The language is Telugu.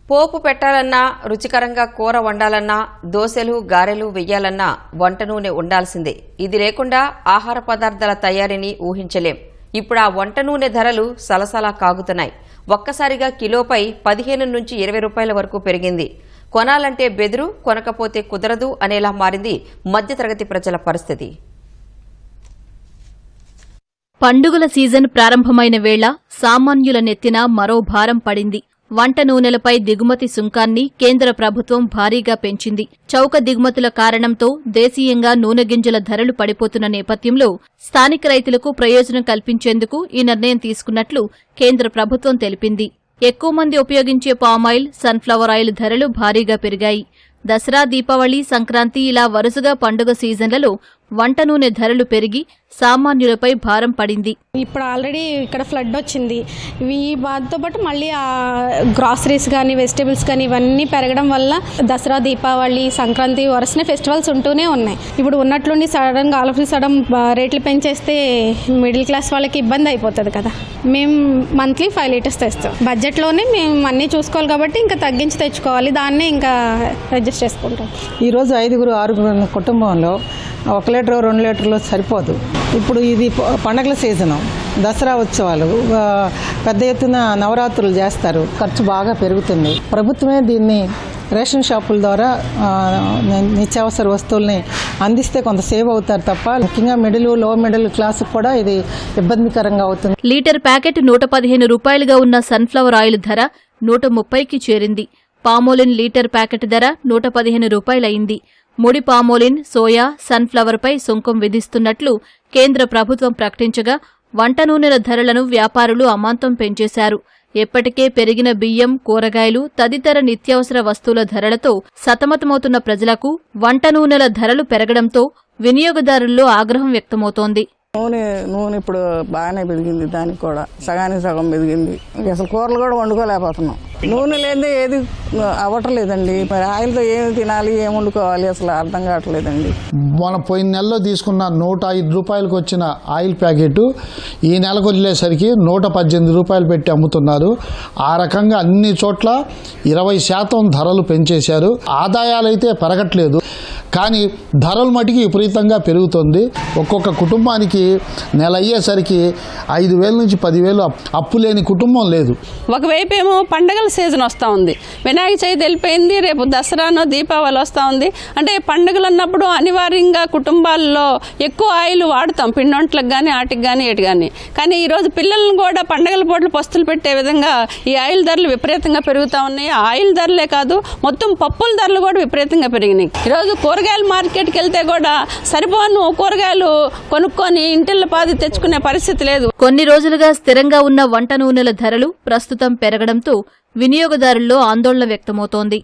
పోపు పెట్టాలన్నా, రుచికరంగా కూర వండాలన్నా, దోశలు గారెలు వెయ్యాలన్నా వంట నూనె ఉండాల్సిందే. ఇది లేకుండా ఆహార పదార్థాల తయారీని ఊహించలేం. ఇప్పుడు ఆ వంట నూనె ధరలు సలసలా కాగుతున్నాయి. ఒక్కసారిగా కిలోపై 15 నుంచి 20 రూపాయల వరకు పెరిగింది. కొనాలంటే బెదురు, కొనకపోతే కుదరదు అనేలా మారింది మధ్యతరగతి ప్రజల పరిస్థితి. పండుగల సీజన్ ప్రారంభమైన వేళ సామాన్యుల నెత్తిన మరో భారం పడింది. వంట నూనెలపై దిగుమతి సుంకాన్ని కేంద్ర ప్రభుత్వం భారీగా పెంచింది. చౌక దిగుమతుల కారణంతో దేశీయంగా నూనె గింజల ధరలు పడిపోతున్న నేపథ్యంలో స్థానిక రైతులకు ప్రయోజనం కల్పించేందుకు ఈ నిర్ణయం తీసుకున్నట్లు కేంద్ర ప్రభుత్వం తెలిపింది. ఎక్కువ మంది ఉపయోగించే పామాయిల్, సన్ఫ్లవర్ ఆయిల్ ధరలు భారీగా పెరిగాయి. దసరా, దీపావళి, సంక్రాంతి ఇలా వరుసగా పండుగ సీజన్లలో వంట నూనె ధరలు పెరిగి సామాన్యులపై భారం పడింది. ఇప్పుడు ఆల్రెడీ ఇక్కడ ఫ్లడ్ వచ్చింది. ఈ బాధతో పాటు మళ్ళీ గ్రాసరీస్ కానీ, వెజిటేబుల్స్ కానీ ఇవన్నీ పెరగడం వల్ల దసరా, దీపావళి, సంక్రాంతి వరుసనే ఫెస్టివల్స్ ఉంటూనే ఉన్నాయి. ఇప్పుడు ఉన్నట్లుండి సడన్గా ఆల్ ఆఫ్ సడన్ రేట్లు పెంచేస్తే మిడిల్ క్లాస్ వాళ్ళకి ఇబ్బంది అయిపోతుంది కదా. మేము మంత్లీ 5 లీటర్స్ తెస్తాం. బడ్జెట్లోనే మేము అన్నీ చూసుకోవాలి కాబట్టి ఇంకా తగ్గించి తెచ్చుకోవాలి. దాన్నే ఇంకా అడ్జస్ట్ చేసుకుంటాం. ఈరోజు 5-6 కుటుంబంలో 1 లీటర్ 2 లీటర్లు సరిపోదు. ఇప్పుడు ఇది పండగల సీజను, దసరా ఉత్సవాలు, పెద్ద ఎత్తున నవరాత్రులు చేస్తారు. ఖర్చు బాగా పెరుగుతుంది. ప్రభుత్వమే దీన్ని రేషన్ షాపుల ద్వారా నిత్యావసర వస్తువుల్ని అందిస్తే కొంత సేవ్ అవుతారు తప్ప ముఖ్యంగా లో మిడిల్ క్లాస్ కూడా ఇది ఇబ్బందికరంగా అవుతుంది. లీటర్ ప్యాకెట్ 115 రూపాయలుగా ఉన్న సన్ఫ్లవర్ ఆయిల్ ధర 130కి చేరింది. పామోలిన్ లీటర్ ప్యాకెట్ ధర 115 రూపాయలైంది. ముడి పామోలిన్, సోయా, సన్ఫ్లవర్పై సుంకం విధిస్తున్నట్లు కేంద్ర ప్రభుత్వం ప్రకటించగా వంట నూనెల ధరలను వ్యాపారులు అమాంతం పెంచేశారు. ఎప్పటికే పెరిగిన బియ్యం, కూరగాయలు తదితర నిత్యావసర వస్తువుల ధరలతో సతమతమవుతున్న ప్రజలకు వంట నూనెల ధరలు పెరగడంతో వినియోగదారుల్లో ఆగ్రహం వ్యక్తమవుతోంది. నూనె ఇప్పుడు బాగానే పెరిగింది. దానికి కూడా సగానికి సగం పెరిగింది. అసలు కూరలు కూడా వండుకోలేకపోతున్నాం. నూనె లేదే ఏది అవ్వట్లేదండి. మరి ఆయిల్తో ఏమి తినాలి, ఏం వండుకోవాలి అసలు అర్థం కావట్లేదండి. మన పోయిన నెలలో తీసుకున్న 105 రూపాయలకు వచ్చిన ఆయిల్ ప్యాకెట్ ఈ నెలకు వదిలేసరికి 118 రూపాయలు పెట్టి అమ్ముతున్నారు. ఆ రకంగా అన్ని చోట్ల 20% ధరలు పెంచేశారు. ఆదాయాలైతే పెరగట్లేదు, కానీ ధరలు మటుకి విపరీతంగా పెరుగుతుంది. ఒక్కొక్క కుటుంబానికి నెల అయ్యేసరికి 5,000 నుంచి 10,000 అప్పు లేని కుటుంబం లేదు. ఒకవైపు ఏమో పండగల సీజన్ వస్తూ ఉంది. వినాయక చవితి వెళ్ళిపోయింది, రేపు దసరానో దీపావళి వస్తూ ఉంది. అంటే పండుగలు అన్నప్పుడు అనివార్యంగా కుటుంబాల్లో ఎక్కువ ఆయిల్ వాడుతాం, పిండి వంటలకు కానీ, ఆటికి కానీ, ఏటి కానీ. కానీ ఈరోజు పిల్లలను కూడా పండగల పూటలు పస్తులు పెట్టే విధంగా ఈ ఆయిల్ ధరలు విపరీతంగా పెరుగుతూ ఉన్నాయి. ఆయిల్ ధరలే కాదు, మొత్తం పప్పుల ధరలు కూడా విపరీతంగా పెరిగినాయి. ఈరోజు కూరగాయల మార్కెట్కి వెళ్తే కూడా సరిపోను కూరగాయలు కొనుక్కొని ఇంటిల్ల పాది తెచ్చుకునే పరిస్థితి లేదు. కొన్ని రోజులుగా స్థిరంగా ఉన్న వంట నూనెల ధరలు ప్రస్తుతం పెరగడంతో వినియోగదారుల్లో ఆందోళన వ్యక్తమవుతోంది.